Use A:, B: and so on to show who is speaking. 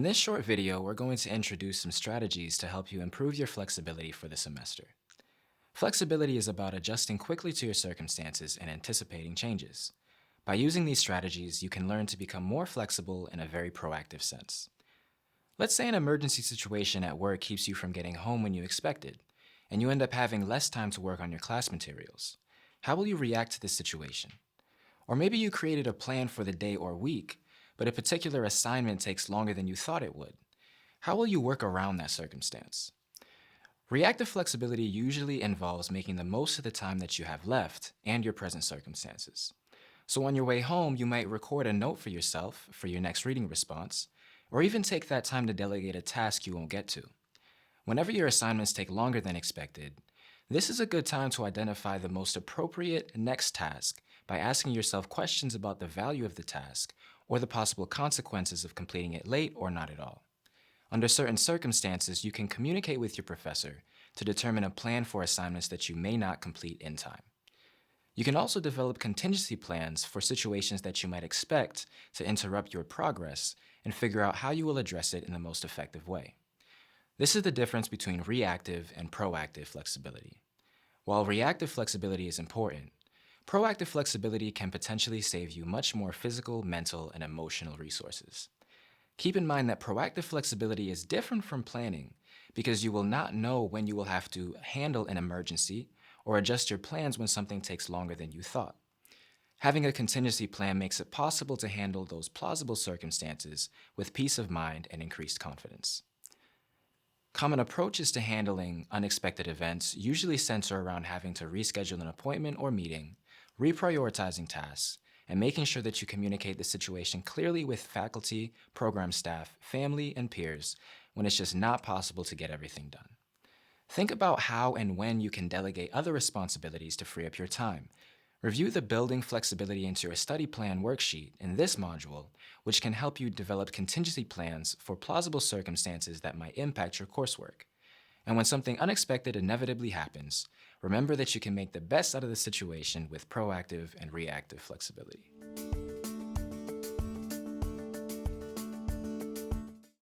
A: In this short video, we're going to introduce some strategies to help you improve your flexibility for the semester. Flexibility is about adjusting quickly to your circumstances and anticipating changes. By using these strategies, you can learn to become more flexible in a very proactive sense. Let's say an emergency situation at work keeps you from getting home when you expected, and you end up having less time to work on your class materials. How will you react to this situation? Or maybe you created a plan for the day or week, but a particular assignment takes longer than you thought it would. How will you work around that circumstance? Reactive flexibility usually involves making the most of the time that you have left and your present circumstances. So on your way home, you might record a note for yourself for your next reading response, or even take that time to delegate a task you won't get to. Whenever your assignments take longer than expected, this is a good time to identify the most appropriate next task by asking yourself questions about the value of the task or the possible consequences of completing it late or not at all. Under certain circumstances, you can communicate with your professor to determine a plan for assignments that you may not complete in time. You can also develop contingency plans for situations that you might expect to interrupt your progress and figure out how you will address it in the most effective way. This is the difference between reactive and proactive flexibility. While reactive flexibility is important, proactive flexibility can potentially save you much more physical, mental, and emotional resources. Keep in mind that proactive flexibility is different from planning because you will not know when you will have to handle an emergency or adjust your plans when something takes longer than you thought. Having a contingency plan makes it possible to handle those plausible circumstances with peace of mind and increased confidence. Common approaches to handling unexpected events usually center around having to reschedule an appointment or meeting, reprioritizing tasks, and making sure that you communicate the situation clearly with faculty, program staff, family, and peers when it's just not possible to get everything done. Think about how and when you can delegate other responsibilities to free up your time. Review the Building Flexibility into Your Study Plan worksheet in this module, which can help you develop contingency plans for plausible circumstances that might impact your coursework. And when something unexpected inevitably happens, remember that you can make the best out of the situation with proactive and reactive flexibility.